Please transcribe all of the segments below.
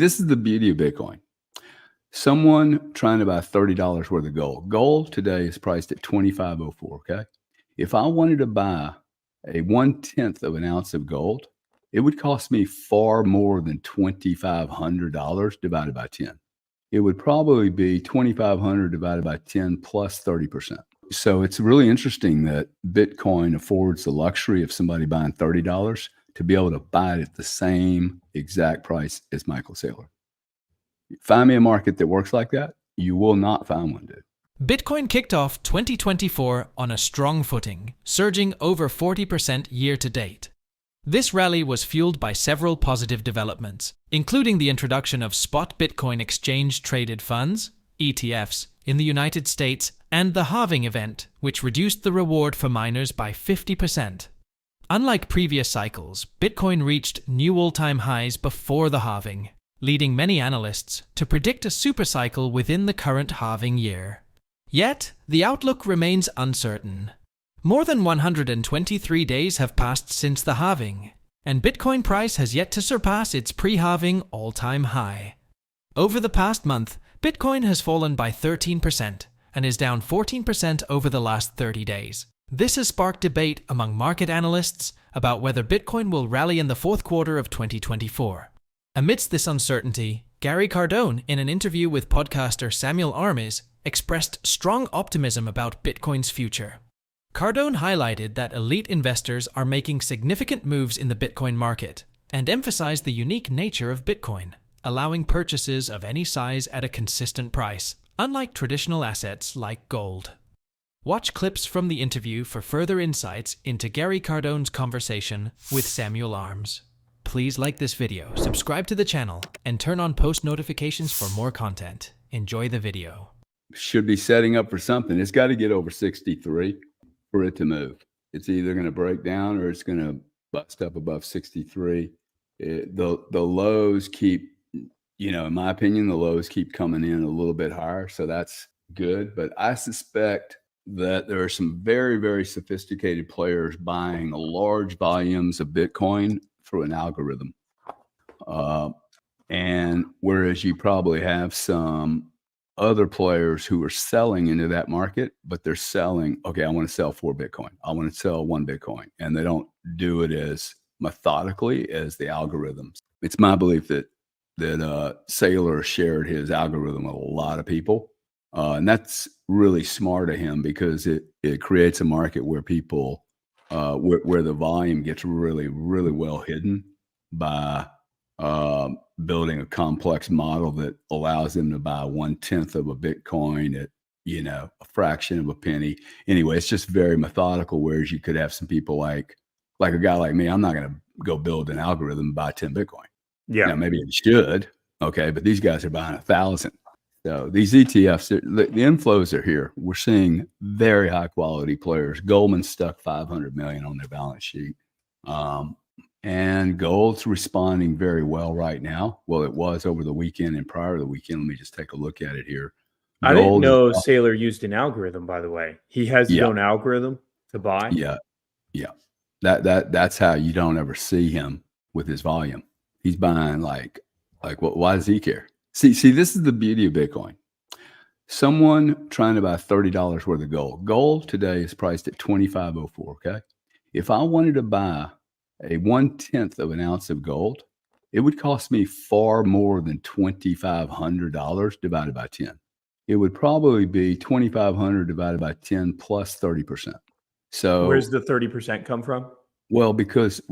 This is the beauty of Bitcoin. Someone trying to buy $30 worth of gold. Gold today is priced at $25.04, okay? If I wanted to buy a 1/10 of an ounce of gold, it would cost me far more than $2,500 divided by 10. It would probably be $2,500 divided by 10 plus 30%. So it's really interesting that Bitcoin affords the luxury of somebody buying $30 to be able to buy it at the same exact price as Michael Saylor. Find me a market that works like that. You will not find one, dude. Bitcoin kicked off 2024 on a strong footing, surging over 40% year to date. This rally was fueled by several positive developments, including the introduction of spot Bitcoin exchange-traded funds, ETFs, in the United States and the halving event, which reduced the reward for miners by 50%. Unlike previous cycles, Bitcoin reached new all-time highs before the halving, leading many analysts to predict a supercycle within the current halving year. Yet, the outlook remains uncertain. More than 123 days have passed since the halving, and Bitcoin price has yet to surpass its pre-halving all-time high. Over the past month, Bitcoin has fallen by 13% and is down 14% over the last 30 days. This has sparked debate among market analysts about whether Bitcoin will rally in the fourth quarter of 2024. Amidst this uncertainty, Gary Cardone, in an interview with podcaster Samuel Armes, expressed strong optimism about Bitcoin's future. Cardone highlighted that elite investors are making significant moves in the Bitcoin market and emphasized the unique nature of Bitcoin, allowing purchases of any size at a consistent price, unlike traditional assets like gold. Watch clips from the interview for further insights into Gary Cardone's conversation with Samuel Armes. Please like this video, subscribe to the channel, and turn on post notifications for more content. Enjoy the video. Should be setting up for something. It's got to get over 63 for it to move. It's either going to break down or it's going to bust up above 63. The lows keep, in my opinion, the lows keep coming in a little bit higher. So that's good. But I suspect that there are some very, very sophisticated players buying large volumes of Bitcoin through an algorithm. And whereas you probably have some other players who are selling into that market, but they're selling, okay, I want to sell 4 Bitcoin. I want to sell 1 Bitcoin. And they don't do it as methodically as the algorithms. It's my belief that Saylor shared his algorithm with a lot of people. And that's really smart of him because it creates a market where people, where the volume gets really, really well hidden by building a complex model that allows them to buy 1/10 of a Bitcoin at, a fraction of a penny. Anyway, it's just very methodical, whereas you could have some people like a guy like me. I'm not going to go build an algorithm and buy 10 Bitcoin. Yeah. Now, maybe it should. Okay. But these guys are buying 1,000. So these ETFs, the inflows are here. We're seeing very high quality players. Goldman stuck 500 million on their balance sheet. And gold's responding very well right now. Well, it was over the weekend and prior to the weekend. Let me just take a look at it here. I didn't know Saylor used an algorithm, by the way. He has his own algorithm to buy. Yeah. Yeah. That's how you don't ever see him with his volume. He's buying like why does he care? See, this is the beauty of Bitcoin. Someone trying to buy $30 worth of gold. Gold today is priced at $25.04, okay? If I wanted to buy a 1/10 of an ounce of gold, it would cost me far more than $2,500 divided by 10. It would probably be $2,500 divided by 10 plus 30%. So where's the 30% come from? Well, because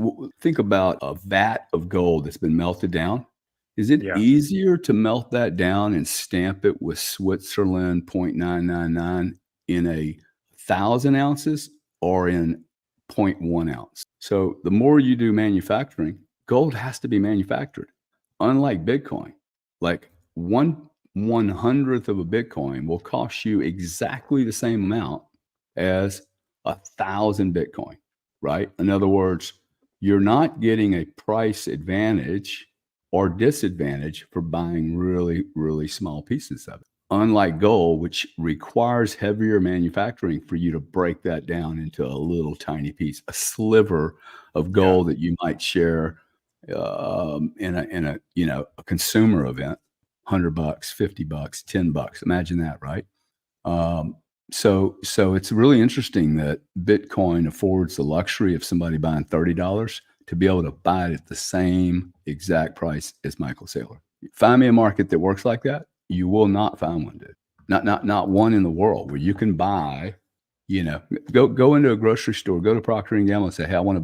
think about a vat of gold that's been melted down. Is it easier to melt that down and stamp it with Switzerland 0.999 in 1,000 ounces or in 0.1 ounce? So the more you do manufacturing, gold has to be manufactured. Unlike Bitcoin, like 1/100th of a Bitcoin will cost you exactly the same amount as 1,000 Bitcoin, right? In other words, you're not getting a price advantage or disadvantage for buying really, really small pieces of it. Unlike gold, which requires heavier manufacturing for you to break that down into a little tiny piece, a sliver of gold that you might share in a a consumer event, $100, $50, $10. Imagine that, right? So it's really interesting that Bitcoin affords the luxury of somebody buying $30 to be able to buy it at the same exact price as Michael Saylor. Find me a market that works like that. You will not find one, dude. Not one in the world where you can buy. Go into a grocery store, go to Procter and Gamble and say, hey, I want to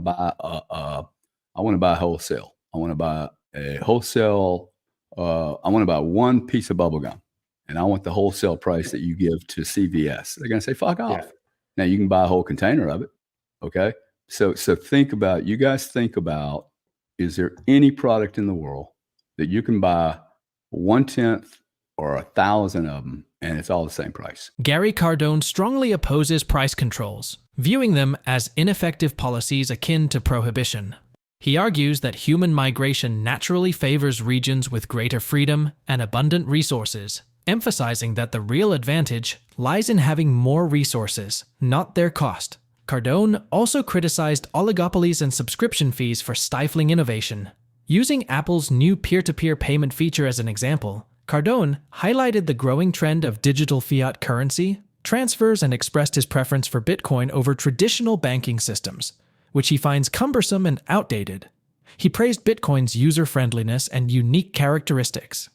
buy wholesale. I want to buy a wholesale. I want to buy one piece of bubble gum, and I want the wholesale price that you give to CVS. They're going to say, fuck off. Yeah. Now you can buy a whole container of it. Okay. So you guys think about, is there any product in the world that you can buy 1/10 or 1,000 of them and it's all the same price? Gary Cardone strongly opposes price controls, viewing them as ineffective policies akin to prohibition. He argues that human migration naturally favors regions with greater freedom and abundant resources, emphasizing that the real advantage lies in having more resources, not their cost. Cardone also criticized oligopolies and subscription fees for stifling innovation. Using Apple's new peer-to-peer payment feature as an example, Cardone highlighted the growing trend of digital fiat currency transfers and expressed his preference for Bitcoin over traditional banking systems, which he finds cumbersome and outdated. He praised Bitcoin's user-friendliness and unique characteristics.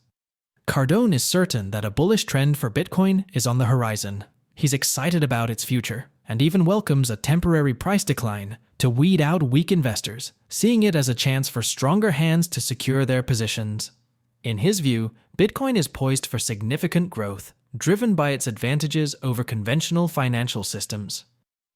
Cardone is certain that a bullish trend for Bitcoin is on the horizon. He's excited about its future and even welcomes a temporary price decline to weed out weak investors, seeing it as a chance for stronger hands to secure their positions. In his view, Bitcoin is poised for significant growth, driven by its advantages over conventional financial systems.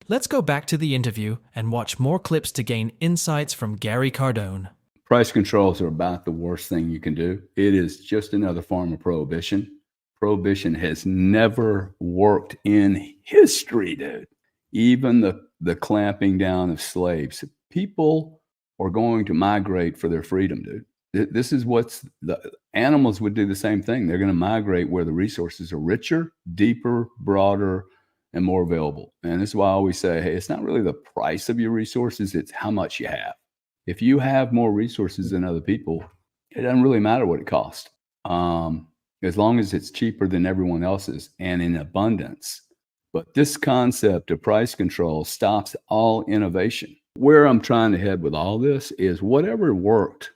Let's go back to the interview and watch more clips to gain insights from Gary Cardone. Price controls are about the worst thing you can do. It is just another form of prohibition. Prohibition has never worked in history, dude. Even the clamping down of slaves. People are going to migrate for their freedom, dude. This is the animals would do the same thing. They're going to migrate where the resources are richer, deeper, broader, and more available. And this is why I always say, hey, it's not really the price of your resources, it's how much you have. If you have more resources than other people, it doesn't really matter what it costs. As long as it's cheaper than everyone else's and in abundance. But this concept of price control stops all innovation. Where I'm trying to head with all this is whatever worked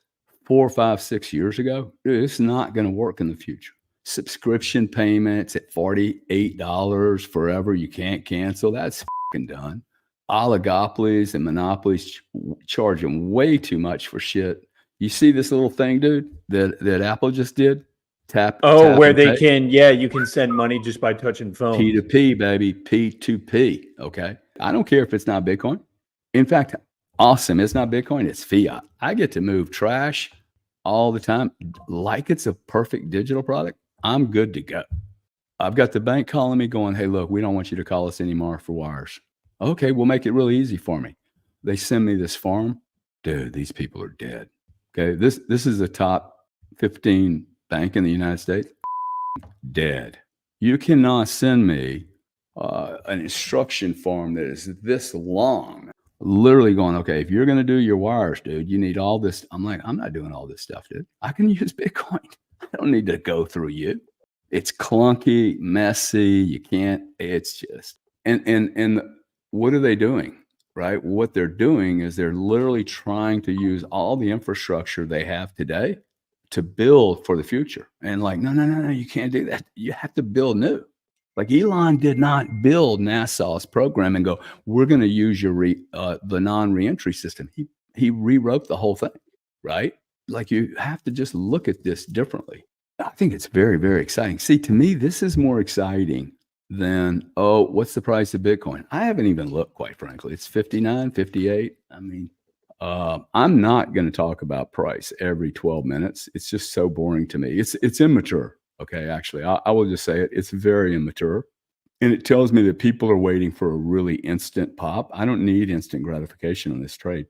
4, 5, 6 years ago, it's not going to work in the future. Subscription payments at $48 forever, you can't cancel. That's fucking done. Oligopolies and monopolies charging way too much for shit. You see this little thing, dude, that Apple just did? Tap where they pay. you can send money just by touching phone. P2P, baby, P2P. Okay. I don't care if it's not Bitcoin. In fact, awesome. It's not Bitcoin, it's fiat. I get to move trash all the time like it's a perfect digital product. I'm good to go. I've got the bank calling me going, hey, look, we don't want you to call us anymore for wires. Okay, we'll make it really easy for me. They send me this form. Dude, these people are dead. Okay, this is the top 15 bank in the United States. Dead. You cannot send me an instruction form that is this long. Literally going, okay, if you're going to do your wires, dude, you need all this. I'm like, I'm not doing all this stuff, dude. I can use Bitcoin. I don't need to go through you. It's clunky, messy. You can't, it's just, and what are they doing, right? What they're doing is they're literally trying to use all the infrastructure they have today to build for the future. And like, no, you can't do that. You have to build new. Like Elon did not build NASA's program and go, we're going to use your the non-reentry system. He rewrote the whole thing, right? Like you have to just look at this differently. I think it's very, very exciting. See, to me, this is more exciting than, what's the price of Bitcoin? I haven't even looked, quite frankly. It's 59, 58. I mean, I'm not going to talk about price every 12 minutes. It's just so boring to me. It's immature. Okay, actually, I will just say it. It's very immature. And it tells me that people are waiting for a really instant pop. I don't need instant gratification on this trade.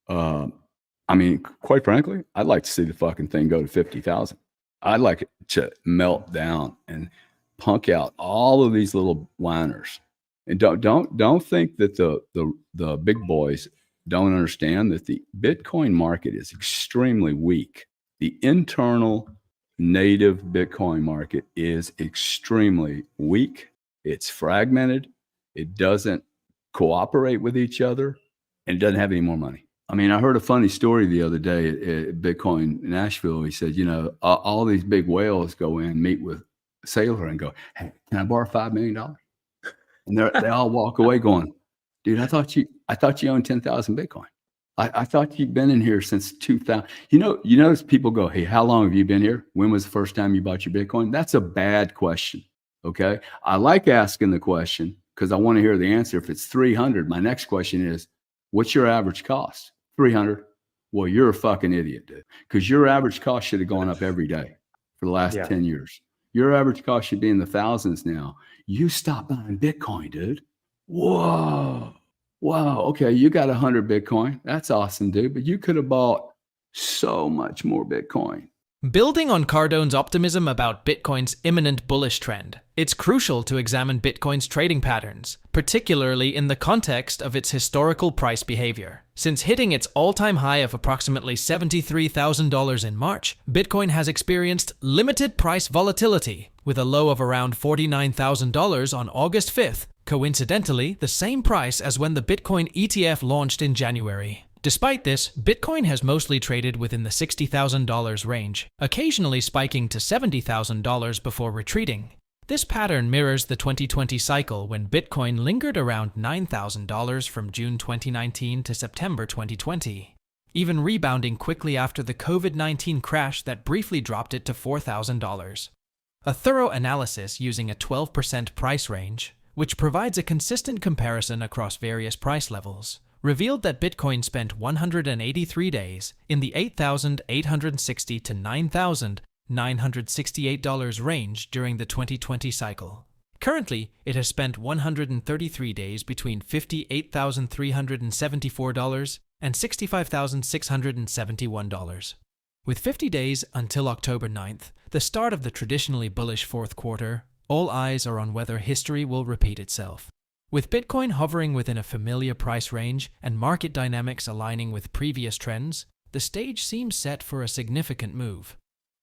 I mean, quite frankly, I'd like to see the fucking thing go to 50,000. I'd like it to melt down and punk out all of these little whiners. And don't think that the big boys don't understand that the Bitcoin market is extremely weak. The internal native Bitcoin market is extremely weak. It's fragmented. It doesn't cooperate with each other, and it doesn't have any more money. I mean, I heard a funny story the other day at Bitcoin Nashville. He said, you know, all these big whales go in, meet with Saylor and go, hey, can I borrow $5 million? And they all walk away going, dude, I thought you owned 10,000 Bitcoin. I thought you'd been in here since 2000. You notice people go, hey, how long have you been here? When was the first time you bought your Bitcoin? That's a bad question. Okay. I like asking the question because I want to hear the answer. If it's 300, my next question is, what's your average cost? 300. Well, you're a fucking idiot, dude. Because your average cost should have gone up every day for the last 10 years. Your average cost should be in the thousands now. You stopped buying Bitcoin, dude. Whoa. Wow. Okay. You got 100 Bitcoin. That's awesome, dude. But you could have bought so much more Bitcoin. Building on Cardone's optimism about Bitcoin's imminent bullish trend, it's crucial to examine Bitcoin's trading patterns, particularly in the context of its historical price behavior. Since hitting its all-time high of approximately $73,000 in March, Bitcoin has experienced limited price volatility, with a low of around $49,000 on August 5th, coincidentally the same price as when the Bitcoin ETF launched in January. Despite this, Bitcoin has mostly traded within the $60,000 range, occasionally spiking to $70,000 before retreating. This pattern mirrors the 2020 cycle when Bitcoin lingered around $9,000 from June 2019 to September 2020, even rebounding quickly after the COVID-19 crash that briefly dropped it to $4,000. A thorough analysis using a 12% price range, which provides a consistent comparison across various price levels, revealed that Bitcoin spent 183 days in the $8,860 to $9,968 range during the 2020 cycle. Currently, it has spent 133 days between $58,374 and $65,671. With 50 days until October 9th, the start of the traditionally bullish fourth quarter, all eyes are on whether history will repeat itself. With Bitcoin hovering within a familiar price range and market dynamics aligning with previous trends, the stage seems set for a significant move.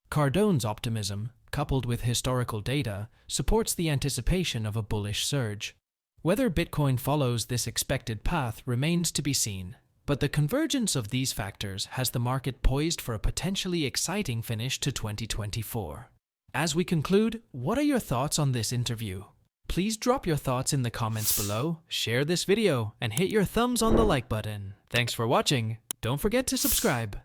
Cardone's optimism, coupled with historical data, supports the anticipation of a bullish surge. Whether Bitcoin follows this expected path remains to be seen, but the convergence of these factors has the market poised for a potentially exciting finish to 2024. As we conclude, what are your thoughts on this interview? Please drop your thoughts in the comments below, share this video, and hit your thumbs on the like button. Thanks for watching. Don't forget to subscribe.